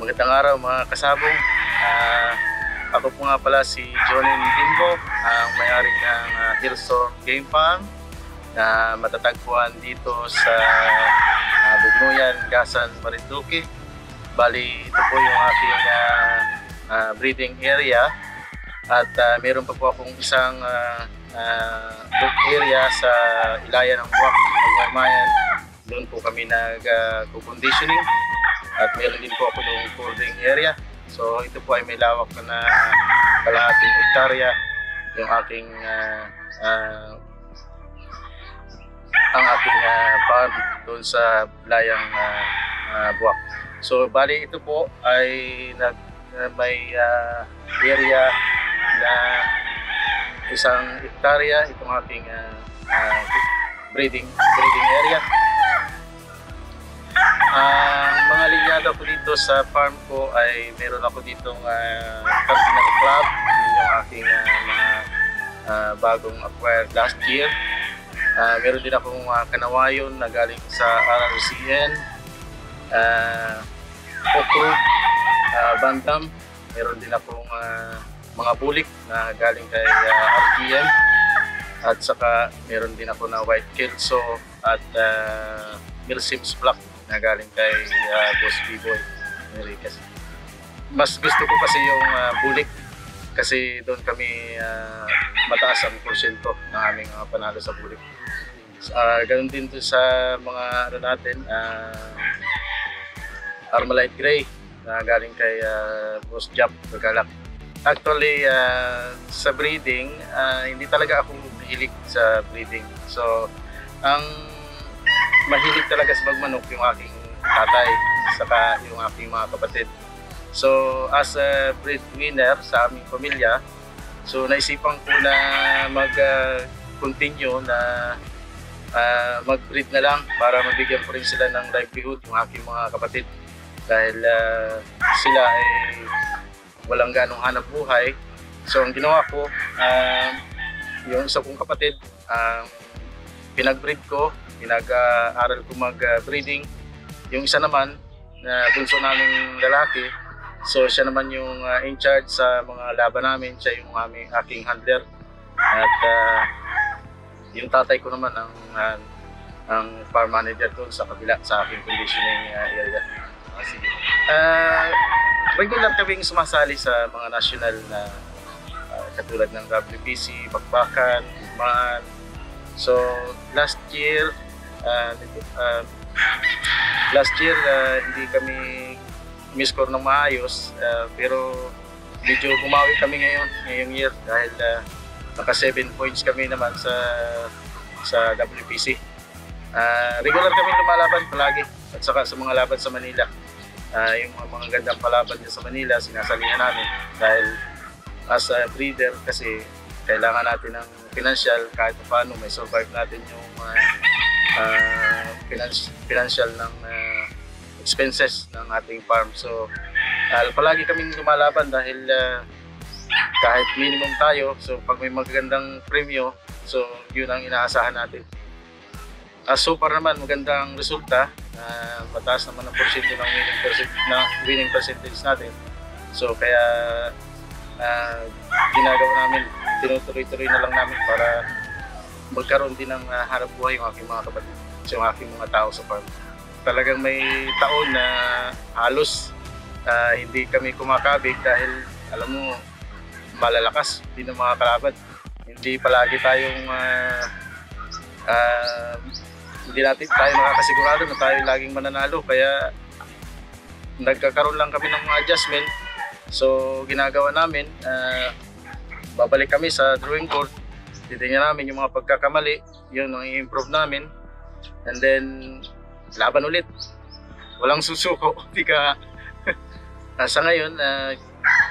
Magandang araw mga kasabong. Ako po nga pala si Jonin Bimbo, ang may-ari ng Hillstorm Game Farm na matatagpuan dito sa Bugnuyan, Gasan, Marinduque. Bali, ito po yung aking breeding area at meron pa po akong isang book area sa Ilayan ng Buwak, Magmamayan. Doon po kami nag-conditioning at meron din po ako doong folding area. So ito po ay may lawak na kalahating hektarya yung aking ang aking farm doon sa Layang Buwak. So bali ito po ay may area na isang hektarya itong aking breeding area. Mga linyada ko dito sa farm ko ay meron ako ditong Cardinal Club, yun yung aking mga bagong acquired last year. Meron din akong Kanawayon na galing sa RRCN, Okro, Bantam. Meron din akong mga bulik na galing kay RGM, at saka meron din ako na White Kelso at Milsims Black na galing kay Boss B-Boy Enriquez. Mas gusto ko kasi yung bulik kasi doon kami mataas ang porsyento ng aming panalo sa bulik. Ganun din to sa mga ano natin, Armalite Gray na galing kay Boss Jap Bagalak. Actually, sa breeding, hindi talaga ako mahilig sa breeding. So, ang mahilig talaga sa magmanok yung aking tatay saka yung aking mga kapatid. So as a breadwinner sa aming pamilya, so naisipan ko na mag-continue na mag-breed na lang para mabigyan ko rin sila ng livelihood yung aking mga kapatid, dahil sila ay walang ganong hanap buhay. So ang ginawa ko, yung isa kong kapatid, pinag-breed ko, pinag-aral ko mag-breeding. Yung isa naman, na bunso naming lalaki, so siya naman yung in charge sa mga laban namin, siya yung aking handler. At yung tatay ko naman ang farm manager doon sa kabila sa aking conditioning area. Regular kaming sumasali sa mga national na katulad ng WBC, Bakbakan, Ugmaan. So last year hindi kami score ng maayos, pero medyo bumawi kami ngayong year dahil naka 7 points kami naman sa WBC. Regular kami lumalaban palagi at saka sa mga laban sa Manila. Yung mga gandang palaban niya sa Manila sinasalihan namin dahil as a breeder kasi kailangan natin ng financial kahit paano may survive natin yung financial ng expenses ng ating farm. So palagi kaming lumalaban dahil kahit minimum tayo, so pag may magagandang premyo, so yun ang inaasahan natin. So far naman magandang resulta, mataas naman ang porsyento ng winning percentage natin. So kaya ginagawa namin, tinutuloy-tuloy na lang namin para magkaroon din ng hanap buhay yung aking mga kapatid, yung aking mga tao sa farm. Talagang may taon na halos hindi kami kumakabig dahil alam mo, malalakas din ang mga kalaban. Hindi palagi tayong hindi natin tayo nakakasigurado na tayo laging mananalo, kaya nagkakaroon lang kami ng mga adjustment. So ginagawa namin, babalik kami sa drawing board, titingnan namin yung mga pagkakamali, yun ang i-improve namin, and then laban ulit, walang susuko. Sa ngayon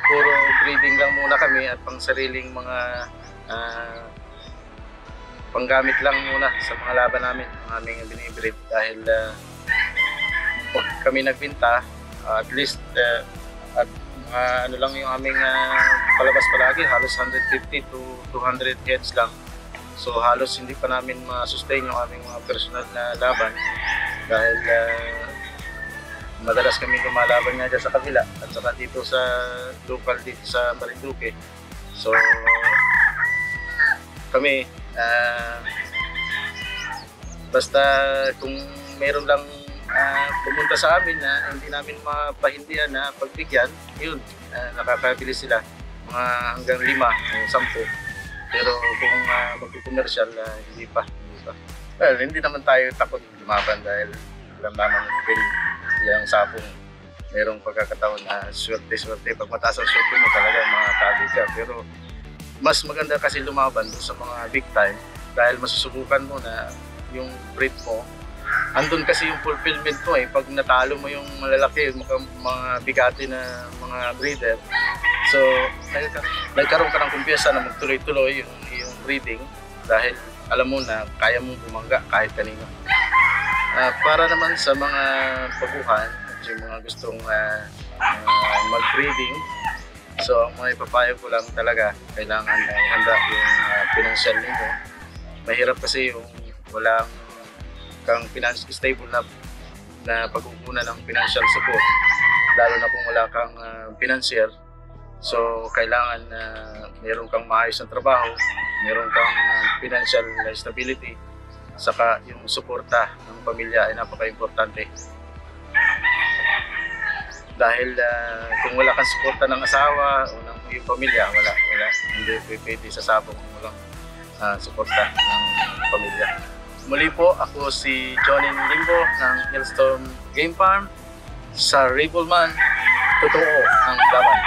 puro breeding lang muna kami at pang sariling mga panggamit lang muna sa mga laban namin, ang aming binibreed, dahil pag kami nagbinta, at least at mga ano lang yung aming palabas palagi, halos 150 to 200 heads lang. So halos hindi pa namin ma-sustain yung aming mga personal na laban dahil Madalas kami lumalaban nga dyan sa kabila at saka dito sa local dito sa Marinduque. So kami basta kung meron lang pumunta sa amin na hindi namin mapahindihan na pagbigyan, yun, nakakabili sila mga hanggang 5 o 10. Pero kung magpupumersyal, hindi pa. Well, hindi naman tayo takot lumaban dahil alam naman din yung sapong merong pagkakataon na swerte-swerte. Pag mataas ang swerte mo talaga makakabig ka. Pero mas maganda kasi lumaban sa mga big time dahil masusubukan mo na yung breed mo. Andun kasi yung fulfillment mo pag natalo mo yung malalaki, mga bigati na mga breeder. So, nagkaroon ka ng kumpiyansa na magtuloy-tuloy yung breeding dahil alam mo na kaya mong bumangga kahit kanino. Para naman sa mga baguhan at yung mga gustong mag-breeding, so ang mga ipapayo ko lang talaga, kailangan ihanda yung financial ninyo. Mahirap kasi yung walang kang stable na pag-uunan ng financial support, lalo na kung wala kang financier. So kailangan meron kang maayos na trabaho, meron kang financial stability, saka yung suporta ng pamilya ay napaka-importante. Dahil kung wala kang suporta ng asawa o ng iyong pamilya, wala, hindi pwede sasabong kung walang suporta ng pamilya. Muli po, ako si Johnny Limbo ng Hillstorm Game Farm. Sa Rebel Man, totoo ang laban.